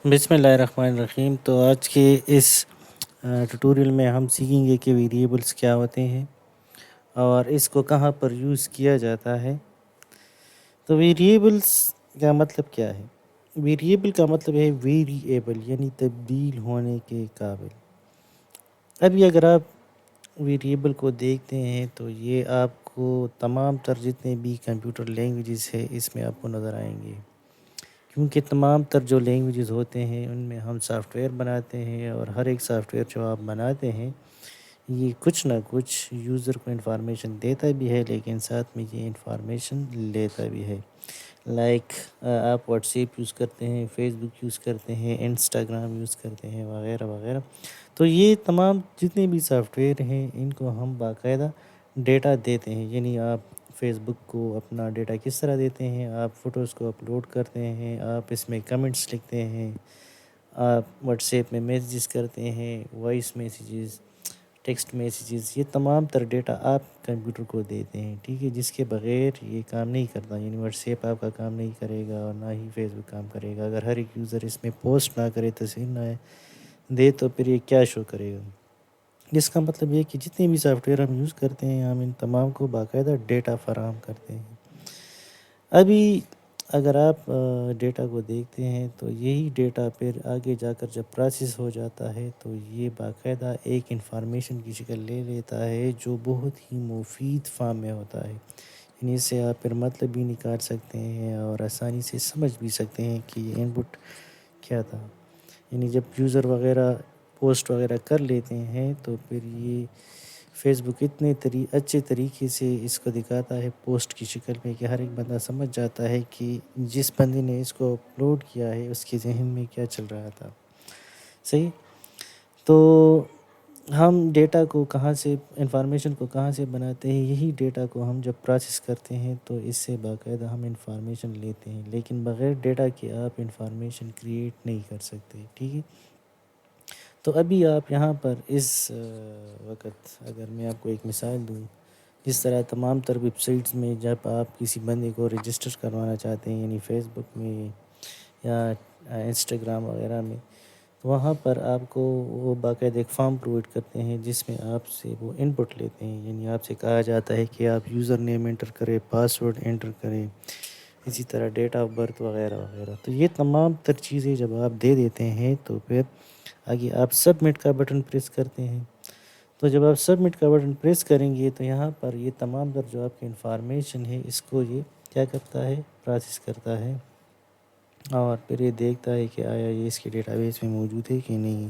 بسم اللہ الرحمن الرحیم۔ تو آج کے اس ٹیوٹوریل میں ہم سیکھیں گے کہ ویریبلس کیا ہوتے ہیں اور اس کو کہاں پر یوز کیا جاتا ہے۔ تو ویریبلس کا مطلب کیا ہے؟ ویریبل کا مطلب ہے ویریبل، یعنی تبدیل ہونے کے قابل۔ ابھی اگر آپ ویریبل کو دیکھتے ہیں تو یہ آپ کو تمام تر جتنے بھی کمپیوٹر لینگویجز ہے اس میں آپ کو نظر آئیں گے، کیونکہ تمام تر جو لینگویجز ہوتے ہیں ان میں ہم سافٹ ویئر بناتے ہیں، اور ہر ایک سافٹ ویئر جو آپ بناتے ہیں یہ کچھ نہ کچھ یوزر کو انفارمیشن دیتا بھی ہے، لیکن ساتھ میں یہ انفارمیشن لیتا بھی ہے۔ لائک آپ واٹس ایپ یوز کرتے ہیں، فیس بک یوز کرتے ہیں، انسٹاگرام یوز کرتے ہیں، وغیرہ وغیرہ۔ تو یہ تمام جتنے بھی سافٹ ویئر ہیں ان کو ہم باقاعدہ ڈیٹا دیتے ہیں، یعنی آپ فیس بک کو اپنا ڈیٹا کس طرح دیتے ہیں، آپ فوٹوز کو اپلوڈ کرتے ہیں، آپ اس میں کمنٹس لکھتے ہیں، آپ واٹس ایپ میں میسیجز کرتے ہیں، وائس میسیجز، ٹیکسٹ میسیجز، یہ تمام تر ڈیٹا آپ کمپیوٹر کو دیتے ہیں، ٹھیک ہے، جس کے بغیر یہ کام نہیں کرتا، یعنی واٹس ایپ آپ کا کام نہیں کرے گا اور نہ ہی فیس بک کام کرے گا۔ اگر ہر ایک یوزر اس میں پوسٹ نہ کرے، تصویر نہ دے تو پھر یہ کیا شو کرے گا؟ جس کا مطلب یہ کہ جتنے بھی سافٹ ویئر ہم یوز کرتے ہیں ہم ان تمام کو باقاعدہ ڈیٹا فراہم کرتے ہیں۔ ابھی اگر آپ ڈیٹا کو دیکھتے ہیں تو یہی ڈیٹا پھر آگے جا کر جب پروسیس ہو جاتا ہے تو یہ باقاعدہ ایک انفارمیشن کی شکل لے لیتا ہے جو بہت ہی مفید فارم میں ہوتا ہے، یعنی اس سے آپ پھر مطلب بھی نکال سکتے ہیں اور آسانی سے سمجھ بھی سکتے ہیں کہ یہ ان پٹ کیا تھا۔ یعنی جب یوزر وغیرہ پوسٹ وغیرہ کر لیتے ہیں تو پھر یہ فیس بک اتنے اچھے طریقے سے اس کو دکھاتا ہے پوسٹ کی شکل میں کہ ہر ایک بندہ سمجھ جاتا ہے کہ جس بندے نے اس کو اپلوڈ کیا ہے اس کے ذہن میں کیا چل رہا تھا، صحیح۔ تو ہم ڈیٹا کو کہاں سے، انفارمیشن کو کہاں سے بناتے ہیں؟ یہی ڈیٹا کو ہم جب پروسیس کرتے ہیں تو اس سے باقاعدہ ہم انفارمیشن لیتے ہیں، لیکن بغیر ڈیٹا کے آپ انفارمیشن کریٹ نہیں کر سکتے، ٹھیک ہے۔ تو ابھی آپ یہاں پر اس وقت اگر میں آپ کو ایک مثال دوں، جس طرح تمام تر ویب سائٹس میں جب آپ کسی بندے کو رجسٹر کروانا چاہتے ہیں، یعنی فیس بک میں یا انسٹاگرام وغیرہ میں، تو وہاں پر آپ کو وہ باقاعدہ ایک فارم پرووائڈ کرتے ہیں جس میں آپ سے وہ ان پٹ لیتے ہیں، یعنی آپ سے کہا جاتا ہے کہ آپ یوزر نیم انٹر کریں، پاسورڈ انٹر کریں، اسی طرح ڈیٹ آف برتھ وغیرہ وغیرہ۔ تو یہ تمام تر چیزیں جب آپ دے دیتے ہیں تو پھر آگے آپ سبمٹ کا بٹن پریس کرتے ہیں۔ تو جب آپ سبمٹ کا بٹن پریس کریں گے تو یہاں پر یہ تمام تر جو آپ کی انفارمیشن ہے اس کو یہ کیا کرتا ہے، پروسیس کرتا ہے، اور پھر یہ دیکھتا ہے کہ آیا یہ اس کے ڈیٹا بیس میں موجود ہے کہ نہیں۔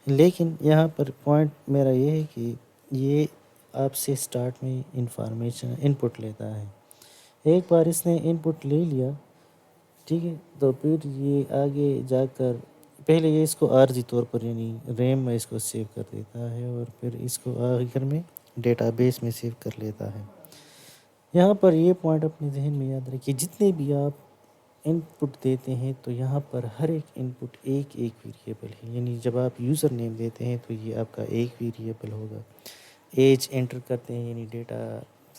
لیکن یہاں پر پوائنٹ میرا یہ ہے کہ یہ آپ سے سٹارٹ میں انفارمیشن ان پٹ لیتا ہے۔ ایک بار اس نے ان پٹ لے لیا، ٹھیک ہے، تو پھر یہ آگے جا کر پہلے یہ اس کو عارضی طور پر یعنی ریم میں اس کو سیو کر دیتا ہے، اور پھر اس کو آخر میں ڈیٹا بیس میں سیو کر لیتا ہے۔ یہاں پر یہ پوائنٹ اپنے ذہن میں یاد رکھیے، جتنے بھی آپ ان پٹ دیتے ہیں تو یہاں پر ہر ایک ان پٹ ایک ویریبل ہے، یعنی جب آپ یوزر نیم دیتے ہیں تو یہ آپ کا ایک ویریبل ہوگا، ایج انٹر کرتے ہیں یعنی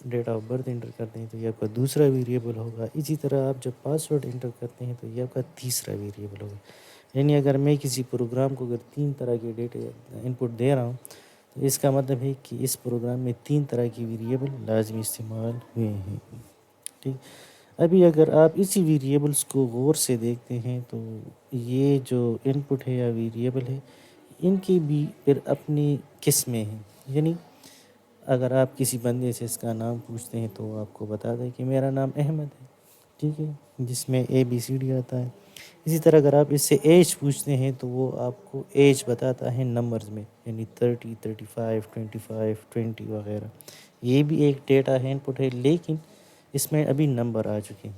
ڈیٹ آف برتھ انٹر کرتے ہیں تو یہ آپ کا دوسرا ویریبل ہوگا، اسی طرح آپ جب پاسورڈ انٹر کرتے ہیں تو یہ آپ کا تیسرا ویریبل ہوگا۔ یعنی اگر میں کسی پروگرام کو اگر 3 طرح کے ڈیٹا ان پٹ دے رہا ہوں تو اس کا مطلب ہے کہ اس پروگرام میں 3 طرح کی ویریبل لازمی استعمال ہوئے ہیں، ٹھیک۔ ابھی اگر آپ اسی ویریبلس کو غور سے دیکھتے ہیں تو یہ جو ان پٹ ہے یا ویریبل ہے ان کی بھی پھر اپنی قسمیں ہیں، یعنی اگر آپ کسی بندے سے اس کا نام پوچھتے ہیں تو وہ آپ کو بتا دے کہ میرا نام احمد ہے، ٹھیک ہے، جس میں ABCD آتا ہے۔ اسی طرح اگر آپ اس سے ایج پوچھتے ہیں تو وہ آپ کو ایج بتاتا ہے نمبرز میں، یعنی 30، 35، 25، 20 وغیرہ۔ یہ بھی ایک ڈیٹا ہے، ان پٹ ہے، لیکن اس میں ابھی نمبر آ چکے ہیں۔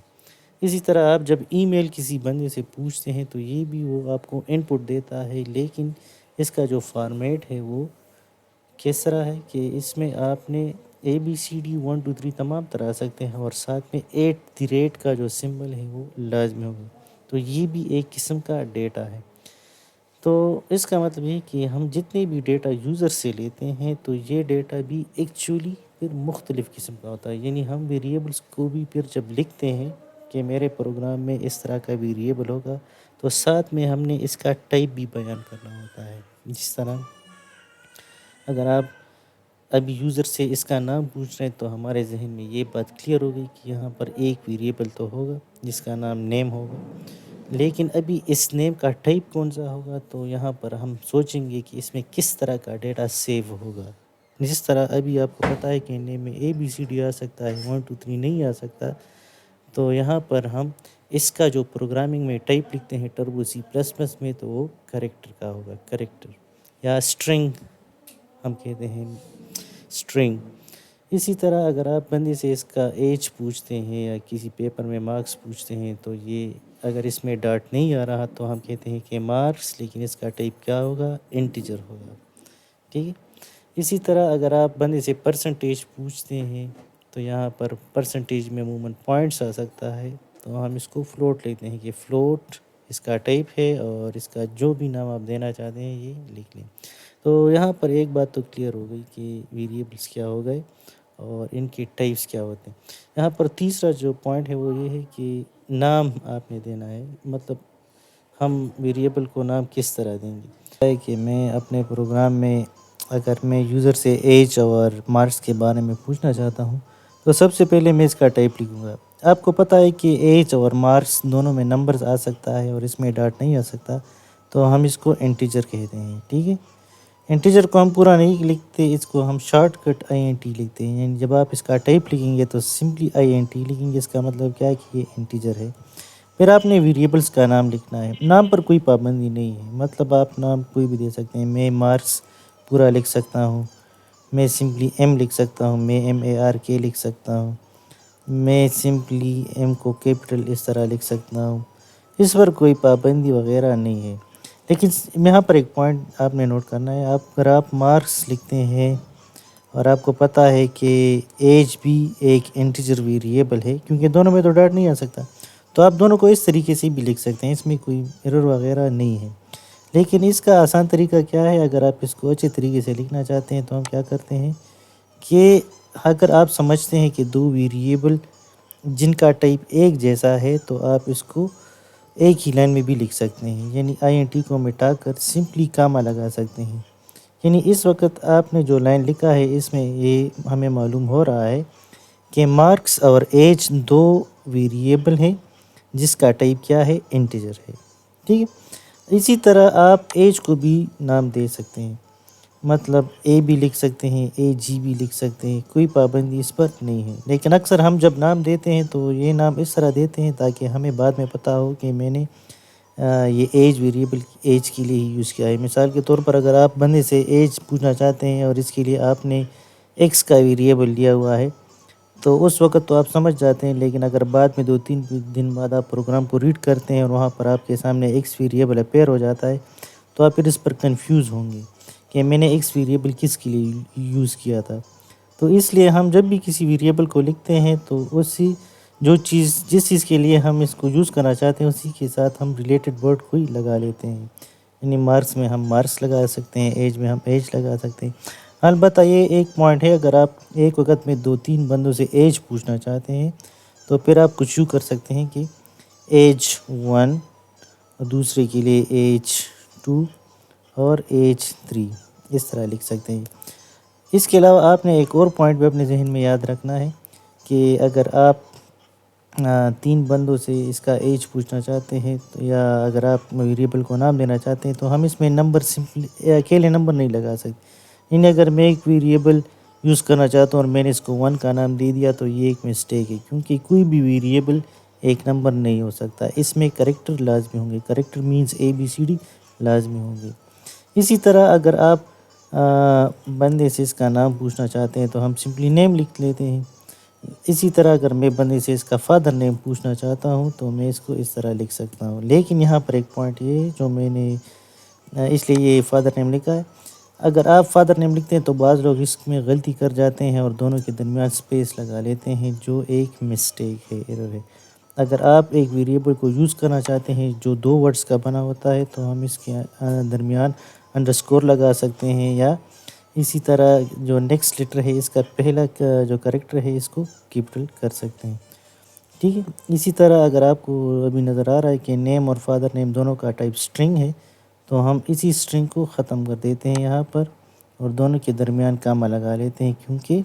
اسی طرح آپ جب ای میل کسی بندے سے پوچھتے ہیں تو یہ بھی وہ آپ کو ان پٹ دیتا ہے، لیکن اس کا جو فارمیٹ ہے وہ کس طرح ہے کہ اس میں آپ نے ABCD 1 2 3 تمام طرح آ سکتے ہیں، اور ساتھ میں @ کا جو سمبل ہے وہ لازمی ہوگا، تو یہ بھی ایک قسم کا ڈیٹا ہے۔ تو اس کا مطلب یہ کہ ہم جتنے بھی ڈیٹا یوزر سے لیتے ہیں تو یہ ڈیٹا بھی ایکچولی پھر مختلف قسم کا ہوتا ہے، یعنی ہم ویریبلس کو بھی پھر جب لکھتے ہیں کہ میرے پروگرام میں اس طرح کا ویریبل ہوگا، تو ساتھ میں ہم نے اس کا ٹائپ بھی بیان کرنا ہوتا ہے۔ جس طرح اگر آپ اب یوزر سے اس کا نام پوچھ رہے ہیں تو ہمارے ذہن میں یہ بات کلیئر ہو گئی کہ یہاں پر ایک ویریبل تو ہوگا جس کا نام نیم ہوگا، لیکن ابھی اس نیم کا ٹائپ کون سا ہوگا، تو یہاں پر ہم سوچیں گے کہ اس میں کس طرح کا ڈیٹا سیو ہوگا۔ جس طرح ابھی آپ کو پتہ ہے کہ نیم میں ABCD آ سکتا ہے، 1 2 3 نہیں آ سکتا، تو یہاں پر ہم اس کا جو پروگرامنگ میں ٹائپ لکھتے ہیں ٹربو C++ میں، تو وہ کریکٹر کا ہوگا، کریکٹر یا اسٹرنگ ہم کہتے ہیں، اسٹرنگ۔ اسی طرح اگر آپ بندے سے اس کا ایج پوچھتے ہیں یا کسی پیپر میں مارکس پوچھتے ہیں، تو یہ اگر اس میں ڈاٹ نہیں آ رہا تو ہم کہتے ہیں کہ مارکس، لیکن اس کا ٹائپ کیا ہوگا، انٹیجر ہوگا، ٹھیک ہے۔ اسی طرح اگر آپ بندے سے پرسنٹیج پوچھتے ہیں تو یہاں پر پرسنٹیج میں عموماً پوائنٹس آ سکتا ہے، تو ہم اس کو فلوٹ لیتے ہیں کہ فلوٹ اس کا ٹائپ ہے، اور اس کا جو بھی نام آپ دینا چاہتے ہیں یہ لکھ لیں۔ تو یہاں پر ایک بات تو کلیئر ہو گئی کہ ویریبلس کیا ہو گئے اور ان کے ٹائپس کیا ہوتے ہیں۔ یہاں پر تیسرا جو پوائنٹ ہے وہ یہ ہے کہ نام آپ نے دینا ہے، مطلب ہم ویریبل کو نام کس طرح دیں گے۔ ہے کہ میں اپنے پروگرام میں اگر میں یوزر سے ایج اور مارکس کے بارے میں پوچھنا چاہتا ہوں تو سب سے پہلے میں اس کا ٹائپ لکھوں گا۔ آپ کو پتہ ہے کہ ایج اور مارکس دونوں میں نمبرز آ سکتا ہے اور اس میں ڈاٹ نہیں آ سکتا، تو ہم اس کو انٹیجر کہتے ہیں، ٹھیک ہے۔ انٹیجر کو ہم پورا نہیں لکھتے، اس کو ہم شارٹ کٹ INT لکھتے ہیں، یعنی جب آپ اس کا ٹائپ لکھیں گے تو سمپلی INT لکھیں گے، اس کا مطلب کیا ہے کہ یہ انٹیجر ہے۔ پھر آپ نے ویریبلس کا نام لکھنا ہے، نام پر کوئی پابندی نہیں ہے، مطلب آپ نام کوئی بھی دے سکتے ہیں۔ میں مارکس پورا لکھ سکتا ہوں، میں سمپلی M لکھ سکتا ہوں، میں MARK لکھ سکتا ہوں، میں سمپلی M کو کیپٹل اس طرح لکھ سکتا ہوں، اس پر کوئی پابندی وغیرہ نہیں ہے۔ لیکن یہاں پر ایک پوائنٹ آپ نے نوٹ کرنا ہے، اگر آپ مارکس لکھتے ہیں اور آپ کو پتہ ہے کہ ایج بھی ایک انٹیجر ویریبل ہے، کیونکہ دونوں میں تو ڈاٹ نہیں آ سکتا، تو آپ دونوں کو اس طریقے سے بھی لکھ سکتے ہیں، اس میں کوئی ایرر وغیرہ نہیں ہے۔ لیکن اس کا آسان طریقہ کیا ہے، اگر آپ اس کو اچھے طریقے سے لکھنا چاہتے ہیں تو ہم کیا کرتے ہیں کہ اگر آپ سمجھتے ہیں کہ دو ویریبل جن کا ٹائپ ایک جیسا ہے تو آپ اس کو ایک ہی لائن میں بھی لکھ سکتے ہیں، یعنی INT کو مٹا کر سمپلی کاما لگا سکتے ہیں۔ یعنی اس وقت آپ نے جو لائن لکھا ہے اس میں یہ ہمیں معلوم ہو رہا ہے کہ مارکس اور ایج دو ویریبل ہیں جس کا ٹائپ کیا ہے، انٹیجر ہے، ٹھیک ہے۔ اسی طرح آپ ایج کو بھی نام دے سکتے ہیں، مطلب A بھی لکھ سکتے ہیں، AG بھی لکھ سکتے ہیں، کوئی پابندی اس پر نہیں ہے۔ لیکن اکثر ہم جب نام دیتے ہیں تو یہ نام اس طرح دیتے ہیں تاکہ ہمیں بعد میں پتہ ہو کہ میں نے یہ ایج ویریبل ایج کے لیے ہی یوز کیا ہے۔ مثال کے طور پر اگر آپ بندے سے ایج پوچھنا چاہتے ہیں اور اس کے لیے آپ نے X کا ویریبل لیا ہوا ہے تو اس وقت تو آپ سمجھ جاتے ہیں، لیکن اگر بعد میں 2 3 دن بعد آپ پروگرام کو ریڈ کرتے ہیں اور وہاں پر آپ کے سامنے X ویریبل اپیئر ہو جاتا ہے تو آپ پھر اس پر کنفیوز ہوں گے کہ میں نے X ویریبل کس کے لیے یوز کیا تھا۔ تو اس لیے ہم جب بھی کسی ویریبل کو لکھتے ہیں تو جس چیز کے لیے ہم اس کو یوز کرنا چاہتے ہیں اسی کے ساتھ ہم ریلیٹڈ ورڈ کو ہی لگا لیتے ہیں، یعنی مارکس میں ہم مارکس لگا سکتے ہیں، ایج میں ہم ایج لگا سکتے ہیں۔ البتہ یہ ایک پوائنٹ ہے، اگر آپ ایک وقت میں 2 3 بندوں سے ایج پوچھنا چاہتے ہیں تو پھر آپ کچھ یوں کر سکتے ہیں کہ ایج 1 اور دوسرے کے لیے ایج 2 اور ایج 3 اس طرح لکھ سکتے ہیں۔ اس کے علاوہ آپ نے ایک اور پوائنٹ بھی اپنے ذہن میں یاد رکھنا ہے کہ اگر آپ 3 بندوں سے اس کا ایج پوچھنا چاہتے ہیں یا اگر آپ ویریبل کو نام دینا چاہتے ہیں تو ہم اس میں نمبر سمپلی اکیلے نمبر نہیں لگا سکتے، یعنی اگر میں ایک ویریبل یوز کرنا چاہتا ہوں اور میں نے اس کو 1 کا نام دے دیا تو یہ ایک مسٹیک ہے، کیونکہ کوئی بھی ویریبل ایک نمبر نہیں ہو سکتا، اس میں کریکٹر لازمی ہوں گے، کریکٹر مینز ABCD لازمی ہوں گے۔ اسی طرح اگر آپ بندے سے اس کا نام پوچھنا چاہتے ہیں تو ہم سمپلی نیم لکھ لیتے ہیں۔ اسی طرح اگر میں بندے سے اس کا فادر نیم پوچھنا چاہتا ہوں تو میں اس کو اس طرح لکھ سکتا ہوں۔ لیکن یہاں پر ایک پوائنٹ یہ ہے جو میں نے اس لیے یہ فادر نیم لکھا ہے، اگر آپ فادر نیم لکھتے ہیں تو بعض لوگ اس میں غلطی کر جاتے ہیں اور دونوں کے درمیان سپیس لگا لیتے ہیں، جو ایک مسٹیک ہے، ایرر ہے۔ اگر آپ ایک ویریبل کو یوز کرنا چاہتے ہیں جو 2 ورڈز کا بنا ہوتا ہے تو ہم اس کے درمیان انڈرسکور لگا سکتے ہیں، یا اسی طرح جو نیکسٹ لیٹر ہے اس کا پہلا جو کریکٹر ہے اس کو کیپٹل کر سکتے ہیں۔ ٹھیک ہے. اسی طرح اگر آپ کو ابھی نظر آ رہا ہے کہ نیم اور فادر نیم دونوں کا ٹائپ اسٹرنگ ہے، تو ہم اسی اسٹرنگ کو ختم کر دیتے ہیں یہاں پر اور دونوں کے درمیان کامہ لگا لیتے ہیں، کیونکہ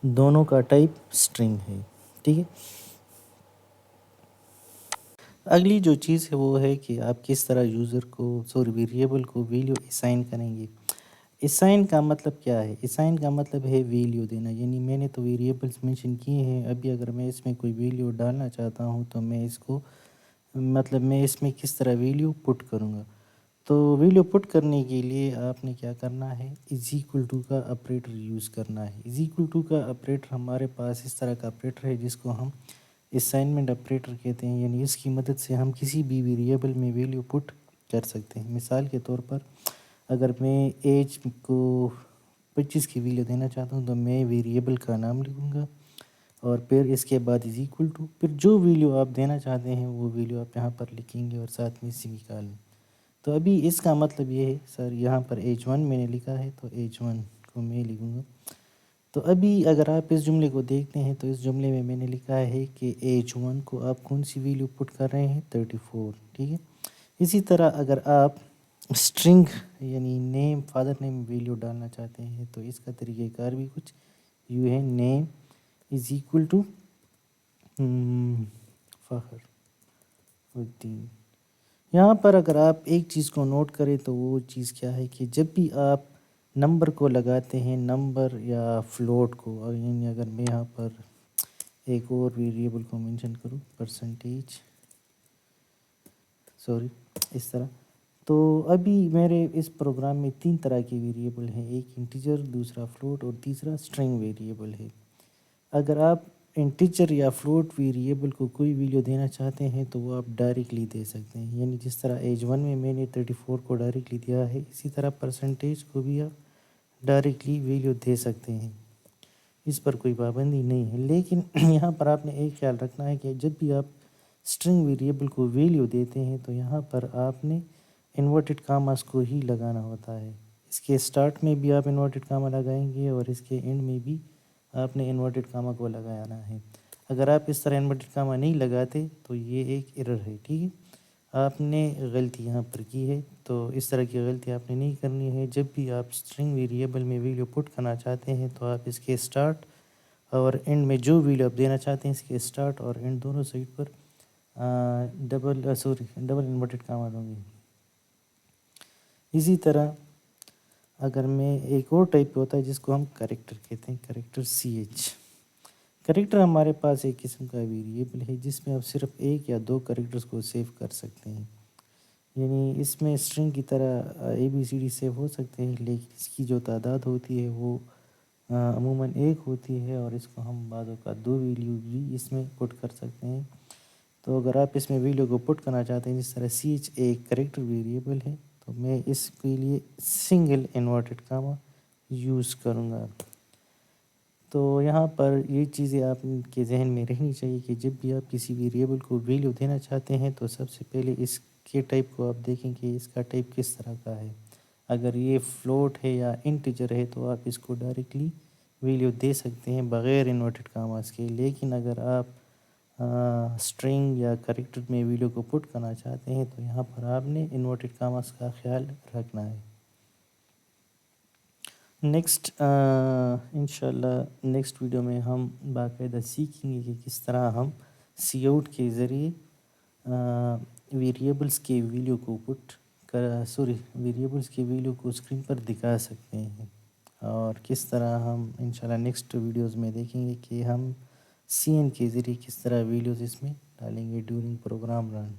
دونوں کا ٹائپ اسٹرنگ ہے. ٹھیک ہے. اگلی جو چیز ہے وہ ہے کہ آپ کس طرح ویریبل کو ویلیو اسائن کریں گے. اسائن کا مطلب کیا ہے؟ اسائن کا مطلب ہے ویلیو دینا. یعنی میں نے تو ویریبلس مینشن کیے ہیں، ابھی اگر میں اس میں کوئی ویلیو ڈالنا چاہتا ہوں تو میں اس میں کس طرح ویلیو پٹ کروں گا. تو ویلیو پٹ کرنے کے لیے آپ نے کیا کرنا ہے، از ایکول ٹو کا آپریٹر یوز کرنا ہے. از ایکول ٹو کا آپریٹر ہمارے پاس اس طرح کا آپریٹر ہے جس کو ہم اسائنمنٹ آپریٹر کہتے ہیں. یعنی اس کی مدد سے ہم کسی بھی ویریبل میں ویلیو پٹ کر سکتے ہیں. مثال کے طور پر اگر میں ایج کو 25 کی ویلیو دینا چاہتا ہوں تو میں ویریبل کا نام لکھوں گا اور پھر اس کے بعد از ایکول ٹو، پھر جو ویلیو آپ دینا چاہتے ہیں وہ ویلیو آپ یہاں پر لکھیں گے اور ساتھ میں سی نکالیں. تو ابھی اس کا مطلب یہ ہے سر، یہاں پر ایج 1 میں نے لکھا ہے تو ایج 1 کو میں لکھوں گا. تو ابھی اگر آپ اس جملے کو دیکھتے ہیں تو اس جملے میں نے لکھا ہے کہ ایج 1 کو آپ کون سی ویلیو پٹ کر رہے ہیں، 34. ٹھیک ہے. اسی طرح اگر آپ اسٹرنگ یعنی نیم فادر نیم ویلیو ڈالنا چاہتے ہیں تو اس کا طریقہ کار بھی کچھ یوں ہے. نیم از ایکول ٹو فخر الدین. یہاں پر اگر آپ ایک چیز کو نوٹ کریں تو وہ چیز کیا ہے کہ جب بھی آپ نمبر کو لگاتے ہیں، نمبر یا فلوٹ کو، یعنی اگر میں یہاں پر ایک اور ویریبل کو مینشن کروں، اس طرح، تو ابھی میرے اس پروگرام میں 3 طرح کے ویریبل ہیں، ایک انٹیجر، دوسرا فلوٹ اور تیسرا اسٹرنگ ویریبل ہے. اگر آپ انٹیجر یا فلوٹ ویریبل کو کوئی ویلیو دینا چاہتے ہیں تو وہ آپ ڈائریکٹلی دے سکتے ہیں. یعنی جس طرح ایج 1 میں نے 34 کو ڈائریکٹلی دیا ہے، اسی طرح پرسنٹیج کو بھی آپ ڈائریکٹلی ویلیو دے سکتے ہیں، اس پر کوئی پابندی نہیں ہے. لیکن یہاں پر آپ نے ایک خیال رکھنا ہے کہ جب بھی آپ اسٹرنگ ویریبل کو ویلیو دیتے ہیں تو یہاں پر آپ نے انورٹڈ کاماز کو ہی لگانا ہوتا ہے. اس کے اسٹارٹ میں بھی آپ انورٹڈ کاما لگائیں گے اور اس کے اینڈ میں بھی آپ نے انورٹڈ کاما کو لگانا ہے. اگر آپ اس طرح انورٹڈ کاما نہیں لگاتے تو یہ ایک ایرر ہے. ٹھیک ہے. آپ نے غلطی یہاں پر کی ہے، تو اس طرح کی غلطی آپ نے نہیں کرنی ہے. جب بھی آپ اسٹرنگ ویریبل میں ویلیو پٹ کرنا چاہتے ہیں تو آپ اس کے اسٹارٹ اور اینڈ میں جو ویلیو آپ دینا چاہتے ہیں اس کے اسٹارٹ اور اینڈ دونوں سائڈ پر ڈبل انورٹڈ کاما دوں گی. اسی طرح اگر میں ایک اور ٹائپ پہ ہوتا ہے جس کو ہم کریکٹر کہتے ہیں، کریکٹر CH. کریکٹر ہمارے پاس ایک قسم کا ویریبل ہے جس میں آپ صرف ایک یا دو کریکٹرز کو سیو کر سکتے ہیں. یعنی اس میں اسٹرنگ کی طرح ABCD سیو ہو سکتے ہیں، لیکن اس کی جو تعداد ہوتی ہے وہ عموماً 1 ہوتی ہے اور اس کو ہم بعض اوقات 2 ویلیو بھی اس میں پٹ کر سکتے ہیں. تو اگر آپ اس میں ویلیو کو پٹ کرنا چاہتے ہیں، جس طرح CH ایک کریکٹر ویریبل ہے، تو میں اس کے لیے سنگل انورٹڈ کاما یوز کروں گا. تو یہاں پر یہ چیزیں آپ کے ذہن میں رہنی چاہیے کہ جب بھی آپ کسی ویریبل کو ویلیو دینا چاہتے ہیں تو سب سے پہلے اس کے ٹائپ کو آپ دیکھیں کہ اس کا ٹائپ کس طرح کا ہے. اگر یہ فلوٹ ہے یا انٹیجر ہے تو آپ اس کو ڈائریکٹلی ویلیو دے سکتے ہیں بغیر انورٹڈ کاماز کے. لیکن اگر آپ اسٹرنگ یا کریکٹر میں ویلیو کو پٹ کرنا چاہتے ہیں تو یہاں پر آپ نے انورٹڈ کاماز کا خیال رکھنا ہے. نیکسٹ انشاءاللہ نیکسٹ ویڈیو میں ہم باقاعدہ سیکھیں گے کہ کس طرح ہم سی آؤٹ کے ذریعے ویریبلس کے ویلیو کو ویریبلس کے ویلیو کو اسکرین پر دکھا سکتے ہیں. اور کس طرح ہم انشاءاللہ نیکسٹ ویڈیوز میں دیکھیں گے کہ ہم CN کے ذریعے کس طرح ویلیوز اس میں ڈالیں گے ڈیورنگ پروگرام رن.